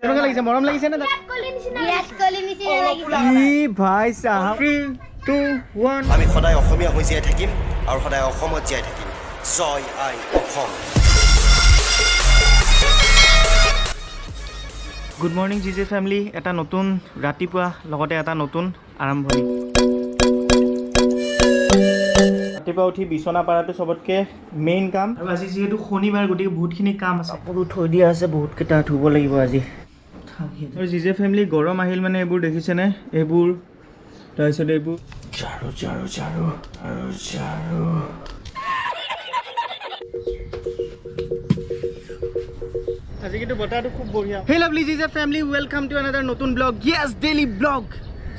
কেনেকুৱা লাগিছে মৰম লাগিছে নে বিৰাট কোহলি নিচিনা লাগিছে ই ভাই সাহেব 3 2 1 আমি সদায় অসমীয়া হৈ জীয়াই থাকিম আৰু সদায় অসমত জীয়াই থাকিম জয় আই Assam good morning G J family এটা নতুন ৰাতিপুৱা লগতে এটা নতুন আৰম্ভণি ৰাতিপুৱা উঠি বিছনা পাৰাটো সবতকে মেইন কাম আৰু আজি যেহেতু শনিবাৰ গতিকে বহুতখিনি কাম আছে কাপোৰ থৈ দিয়া আছে বহুত কেইটা ধুব লাগিব আজি আৰু জিজে ফ্যামিলি গৰম আহিল মানে এইবোৰ দেখিছেনে এইবোৰ তাৰপিছত এইবোৰ ঝাৰু ঝাৰু ঝাৰু আৰু ঝাৰু আজি কিন্তু বতাহটো খুব বঢ়িয়া হে lovely জিজে family welcome to another নতুন ব্লগ ইয়েস ডেইলি ব্লগ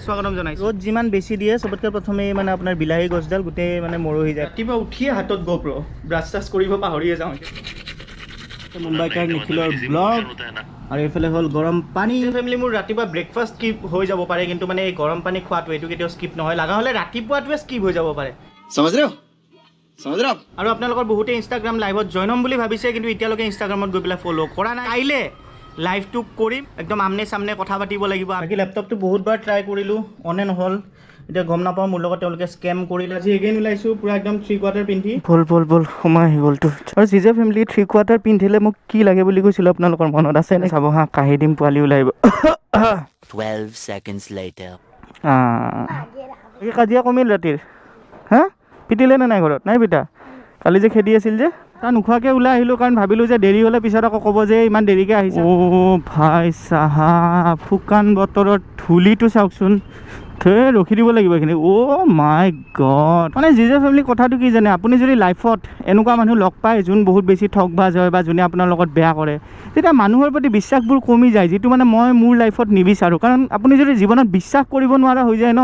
স্বাগতম জনাইছো ৰ'দ যিমান বেছি দিয়ে সবতকৈ প্ৰথমে মানে আপোনাৰ বিলাহী গছডাল গোটেই মানে মৰহি যায় ৰাতিপুৱা উঠিয়ে হাতত গোপ্ৰ ব্ৰাছ চাছ কৰিব পাহৰিয়ে যাওঁ মুম্বাই কাৰ নিখিলৰ ব্লগ আৰু এইফালে হ'ল গৰম পানী ফেমিলি মোৰ ৰাতিপুৱা ব্ৰেকফাষ্ট স্কিপ হৈ যাব পাৰে কিন্তু মানে এই গৰম পানী খোৱাটো এইটো কেতিয়াও স্কিপ নহয় লগা হ'লে ৰাতিপুৱাটোৱে স্কিপ হৈ যাব পাৰে আৰু আপোনালোকৰ বহুতে ইনষ্টাগ্ৰাম লাইভত জইন হ'ম বুলি ভাবিছে কিন্তু এতিয়ালৈকে ইনষ্টাগ্ৰামত গৈ পেলাই ফ'ল' কৰা নাই কাইলৈ লাইভটো কৰিম একদম আমনে সামনে কথা পাতিব লাগিব বাকী লেপটপটো বহুতবাৰ ট্ৰাই কৰিলোঁ অনে নহ'ল এতিয়া গম নাপাওঁ মোৰ লগত তেওঁলোকে স্কেম কৰিলে আজি এগেইন ওলাইছোঁ পুৰা একদম 3/4 পিন্ধি বল সোমাই আহি গ'লতো আৰু জিজে ফেমিলি 3/4 পিন্ধিলে মোক কি লাগে বুলি কৈছিলোঁ আপোনালোকৰ মনত আছে নে চাব হা কাহি দিম পোৱালি ওলাইব 12 seconds later এই কাজিয়া কমিল ৰাতিৰ হা পিটিলে নে নাই ঘৰত নাই পিতা কালি যে খেদি আছিল যে তাৰ নোখোৱাকৈ ওলাই আহিলোঁ কাৰণ ভাবিলোঁ যে দেৰি হ'লে পিছত আকৌ ক'ব যে ইমান দেৰিকৈ আহিছে অ' ভাই চাহাব শুকান বতৰত ধূলিটো চাওকচোন ৰখি দিব লাগিব এইখিনি অ' মাই গড মানে জিজে ফেমিলি কথাটো কি জানে আপুনি যদি লাইফত এনেকুৱা মানুহ লগ পায় যোন বহুত বেছি ঠগবাজ হয় বা যোনে আপোনাৰ লগত বেয়া কৰে তেতিয়া মানুহৰ প্ৰতি বিশ্বাসবোৰ কমি যায় যিটো মানে মই মোৰ লাইফত নিবিচাৰোঁ কাৰণ আপুনি যদি জীৱনত বিশ্বাস কৰিব নোৱাৰা হৈ যায় ন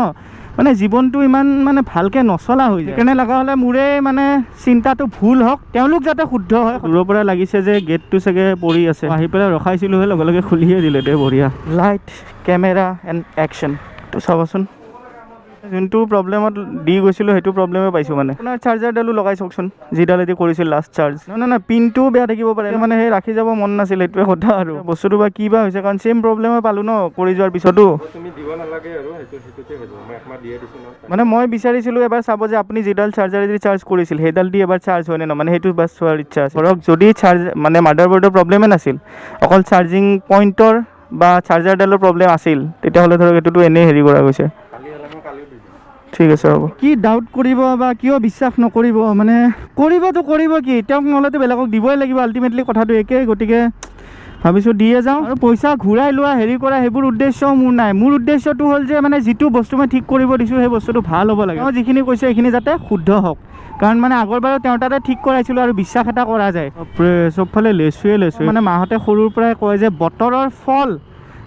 মানে জীৱনটো ইমান মানে ভালকৈ নচলা হৈ যায় সেইকাৰণে লগা হ'লে মোৰে মানে চিন্তাটো ভুল হওক তেওঁলোক যাতে শুদ্ধ হয় দূৰৰ পৰা লাগিছে যে গেটটো চাগে পৰি আছে আহি পেলাই ৰখাইছিলোঁহে লগে লগে খুলিয়ে দিলে দে বঢ়িয়া লাইট কেমেৰা এণ্ড একশ্যন তো চাবচোন যোনটো প্ৰব্লেমত দি গৈছিলোঁ সেইটো প্ৰব্লেমে পাইছোঁ মানে আপোনাৰ চাৰ্জাৰডালো লগাই চাওকচোন যিডালেদি কৰিছিল লাষ্ট চাৰ্জ নাই পিনটোও বেয়া থাকিব পাৰে মানে সেই ৰাখি যাব মন নাছিল এইটোৱে কথা আৰু বস্তুটো বা কি বা হৈছে কাৰণ চেম প্ৰব্লেমে পালোঁ ন কৰি যোৱাৰ পিছতো মানে মই বিচাৰিছিলোঁ এবাৰ চাব যে আপুনি যিডাল চাৰ্জাৰেদি চাৰ্জ কৰিছিল সেইডাল দি এবাৰ চাৰ্জ হয়নে ন মানে সেইটো বাছ চোৱাৰ ইচ্ছা আছে ধৰক যদি চাৰ্জ মানে মাডাৰবৰ্ডৰ প্ৰব্লেমে নাছিল অকল চাৰ্জিং পইণ্টৰ বা চাৰ্জাৰডালৰ প্ৰব্লেম আছিল তেতিয়াহ'লে ধৰক এইটোতো এনেই হেৰি কৰা গৈছে ঠিক আছে হ'ব কি ডাউট কৰিব বা কিয় বিশ্বাস নকৰিব মানে কৰিবতো কৰিব কি তেওঁক নহ'লেতো বেলেগক দিবই লাগিব আল্টিমেটলি কথাটো একেই গতিকে ভাবিছোঁ দিয়ে যাওঁ আৰু পইচা ঘূৰাই লোৱা হেৰি কৰা সেইবোৰ উদ্দেশ্যও মোৰ নাই মোৰ উদ্দেশ্যটো হ'ল যে মানে যিটো বস্তু মই ঠিক কৰিব দিছোঁ সেই বস্তুটো ভাল হ'ব লাগে মই যিখিনি কৈছোঁ সেইখিনি যাতে শুদ্ধ হওক কাৰণ মানে আগৰবাৰো তেওঁ তাতে ঠিক কৰাইছিলোঁ আৰু বিশ্বাস এটা কৰা যায় চবফালে লেচুৱে মানে মাহঁতে সৰুৰ পৰাই কয় যে বতৰৰ ফল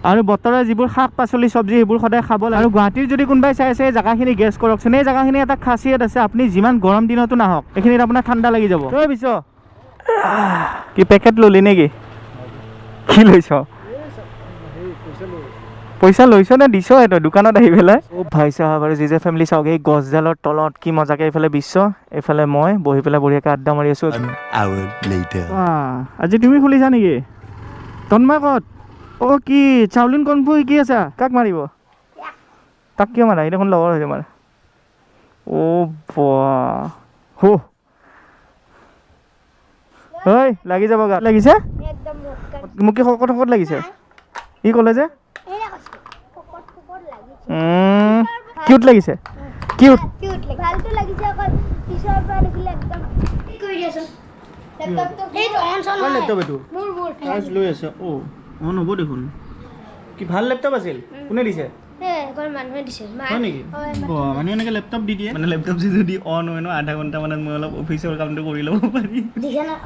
আৰু বতৰৰ যিবোৰ শাক পাচলি চব্জি সেইবোৰ সদায় খাব লাগে আৰু গুৱাহাটীৰ যদি কোনোবাই চাই আছে এই জেগাখিনি গেছ কৰকচোন এই জেগাখিনি এটা খাচিয়ত আছে আপুনি যিমান গৰম দিনতো নাহক এইখিনিত আপোনাৰ ঠাণ্ডা লাগি যাব তই পিছ কি পেকেট ল'লি নেকি কি লৈছ পইচা লৈছ নে দিছ তই দোকানত আহি পেলাই অ' ভাই চাহাব আৰু জিজে ফেমিলি চাওক এই গছডালৰ তলত কি মজাকৈ এইফালে বিশ্ব এইফালে মই বহি পেলাই বঢ়িয়াকৈ আড্ডা মাৰি আছোঁ আজি তুমি খুলিছা নেকি তন্ময় ক'ত অ' কি চাউলিন কনফু শিকি আছা কাক মাৰিব তাক কিয় মাৰা দেখোন লগৰ হৈছে মাৰ অ' বাহ ঐ লাগি যাব গাত লাগিছে মোক কি শকত শকত লাগিছে ই ক'লে যে কিউট লাগিছে কিউট লেপটপ এইটো চাৰ্জ লৈ আছে অ' অন হ'ব দেখোন কি ভাল লেপটপ আছিল কোনে দিছে মানুহে এনেকৈ লেপটপ দি দিয়ে মানে লেপটপ যদি অন হয় ন আধা ঘণ্টামানত মই অলপ অফিচৰ কামটো কৰি ল'ব পাৰি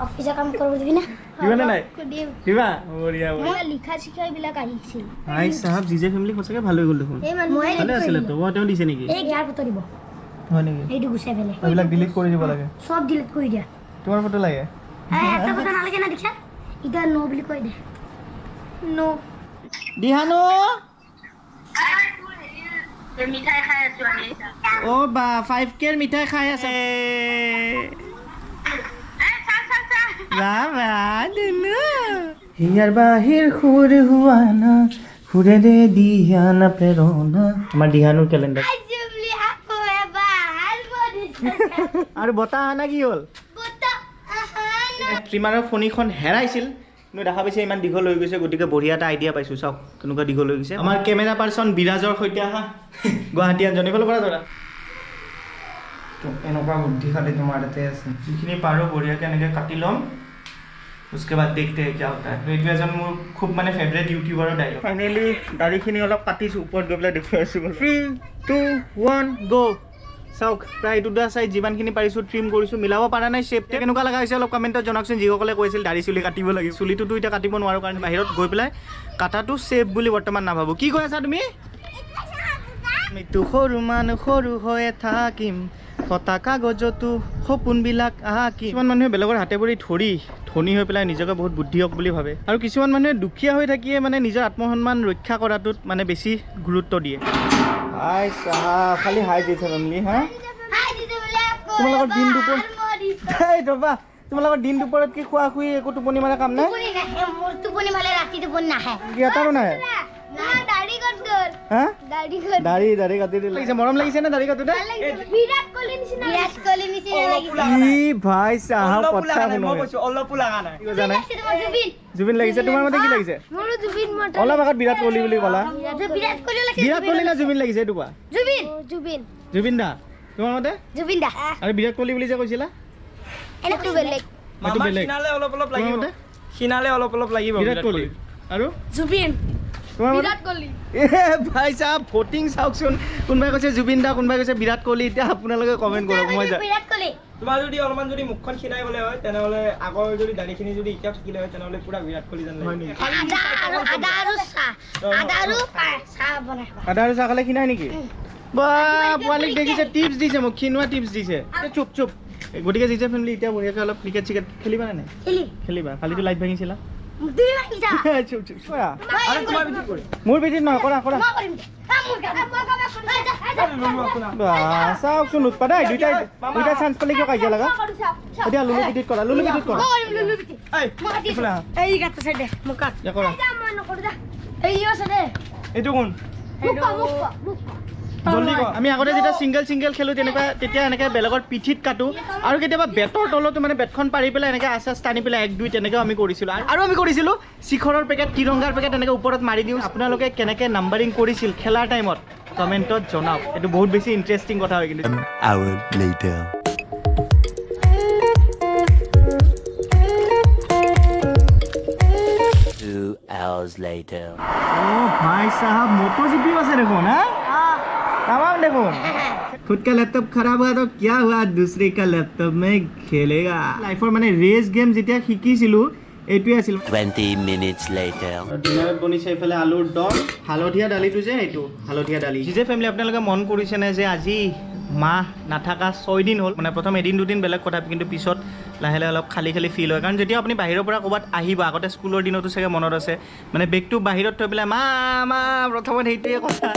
অফিচৰ কাম কৰিব দিবি না দিবানে নাই দিবা লিখা চিখা এইবিলাক আহিছিল ভাই চাহাব জিজে ফেমিলি সঁচাকৈ ভাল হৈ গ'ল দেখোন ভালে আছে লেপটপ তেওঁ দিছে নেকি ইয়াৰ ফটো দিব হয় নেকি এইটো গুচাই পেলাই এইবিলাক ডিলিট কৰি দিব লাগে চব ডিলিট কৰি দিয়া তোমাৰ ফটো লাগে এটা ফটো নালাগে না দেখা এতিয়া নো বুলি কৈ দে নো দিহানো মিঠাই খাই আছো আমি অ' বা 5K মিঠাই খাই আছে ইয়াৰ বাহিৰ সুৰ হোৱা না সুৰেৰে দিহানা প্ৰেৰণা আমাৰ দিহানুৰ কেলেণ্ডাৰ আৰু বতাহ আনা কি হ'ল ট্ৰিমাৰৰ ফণীখন হেৰাইছিল কিন্তু দেখা পাইছে ইমান দীঘল হৈ গৈছে গতিকে বঢ়িয়া এটা আইডিয়া পাইছোঁ চাওক কেনেকুৱা দীঘল হৈ গৈছে আমাৰ কেমেৰা পাৰ্চন বিৰাজৰ সৈতে আহা গুৱাহাটী আন জন এইফালৰ পৰা ধৰা এনেকুৱা বুদ্ধি খালি তোমাৰ তাতে আছে যিখিনি পাৰোঁ বঢ়িয়াকৈ এনেকৈ কাটি ল'ম उसके बाद देखते हैं क्या होता है এইটো এজন মোৰ খুব মানে ফেভৰেট ইউটিউবাৰৰ ডাইলগ ফাইনেলি দাড়িখিনি অলপ কাটিছোঁ ওপৰত গৈ পেলাই দেখুৱাই আছোঁ 3 2 1 গো চাওক প্ৰায় দুটা চাই যিমানখিনি পাৰিছোঁ ট্ৰিম কৰিছোঁ মিলাব পৰা নাই শ্বেপটো কেনেকুৱা লগা হৈছে অলপ কমেণ্টত জনাওকচোন যিসকলে কৈছিল দাড়ি চুলি কাটিব লাগিব চুলিটোতো এতিয়া কাটিব নোৱাৰোঁ কাৰণ বাহিৰত গৈ পেলাই কাটাটো ছেফ বুলি বৰ্তমান নাভাবোঁ কি কৈ আছা তুমি মৃত্যু সৰু মানুহ সৰু হৈ থাকিম ফটা কাগজতো সপোনবিলাক আঁকিম কিছুমান মানুহে বেলেগৰ হাতে ভৰি ধনী হৈ পেলাই নিজকে বহুত বুদ্ধি হওক বুলি ভাবে আৰু কিছুমান মানুহে দুখীয়া হৈ থাকিয়ে মানে নিজৰ আত্মসন্মান ৰক্ষা কৰাটোত মানে বেছি গুৰুত্ব দিয়ে হাই চাহা খালি হাই দিছে ফেমিলি হা তোমালোকৰ দিন দুপৰ ৰ'বা তোমালোকৰ দিন দুপৰত কি খোৱা খুই একো টোপনি মাৰা কাম নাই এটাৰো নাই দাড়ি কাটি লাগিছে মৰম লাগিছে নে দাড়ি কাটোতে ভাই চাহাব কথা জুবিন লাগিছে তোমাৰ মতে কি লাগিছে অলপ আগত বিৰাট কোহলি বুলি ক'লা বিৰাট কোহলি না জুবিন লাগিছে এইটো কোৱা জুবিন দা তোমাৰ মতে আৰু বিৰাট কোহলি বুলি যে কৈছিলা বিৰাট কোহলি আৰু জুবিন ভাই চাহাব ভোটিং চাওকচোন কোনোবাই কৈছে জুবিন দা কোনোবাই কৈছে বিৰাট কোহলি এতিয়া আপোনালোকে কমেণ্ট কৰক মই তোমাৰ যদি অলপমান যদি মুখখন খিনাই গ'লে হয় তেনেহ'লে আগৰ যদি দাড়িখিনি যদি এতিয়াও থাকিলে হয় তেনেহ'লে পুৰা বিৰাট কোহলি যেন লাগে আদা আৰু চাহ খালে খিনাই নেকি বা পোৱালীক দেখিছে টিপছ দিছে মোক খিনোৱা টিপছ দিছে চুপ চুপ গতিকে জিজে ফেমিলি এতিয়া বঢ়িয়াকৈ অলপ ক্ৰিকেট চিকেট খেলিবা নে নাই খেলিবা কালিতো লাইট ভাঙিছিলা মোৰ পিঠিত নহয় কৰা কৰা চাওকচোন উৎপাদ দুইটা চান্স পালে কিয় কাজিয়া লগা এতিয়া লুলু পিঠিত কৰা এইটো কোন আমি আগতে যেতিয়া ছিংগল খেলোঁ তেনেকুৱা তেতিয়া এনেকৈ বেলেগৰ পিঠিত কাটো আৰু কেতিয়াবা বেটৰ তলতো মানে বেটখন পাৰি পেলাই এনেকৈ আচাচ টানি পেলাই 1 2 তেনেকৈও আমি কৰিছিলোঁ আৰু আমি কৰিছিলোঁ শিখৰৰ পেকেট তিৰংগাৰ পেকেট এনেকৈ ওপৰত মাৰি দিওঁ আপোনালোকে কেনেকৈ নাম্বাৰিং কৰিছিল খেলাৰ টাইমত কমেণ্টত জনাওক এইটো বহুত বেছি ইণ্টাৰেষ্টিং কথা হয় কিন্তু भाई साहब मोटो जीपी बस देखो ना तमाम देखो खुद का लैपटॉप खराब हुआ तो क्या हुआ दूसरे का लैपटॉप में खेलेगा लाइफर माने रेस गेम जेतिया শিকিছিলো এইটোই আছিল 20 minutes later ডিনাৰত বনিছে ইফালে আলুৰ দম হালধীয়া দালিটো যে এইটো হালধীয়া দালি জিজে ফেমিলি আপোনালোকে মন কৰিছে নে যে আজি মাহ নাথাকা 6 দিন হ'ল মানে প্ৰথম এদিন দুদিন বেলেগ কথা কিন্তু পিছত লাহে লাহে অলপ খালি ফিল হয় কাৰণ যেতিয়া আপুনি বাহিৰৰ পৰা ক'ৰবাত আহিবা আগতে স্কুলৰ দিনতো চাগে মনত আছে মানে বেগটো বাহিৰত থৈ পেলাই মা প্ৰথমত সেইটোৱে কথা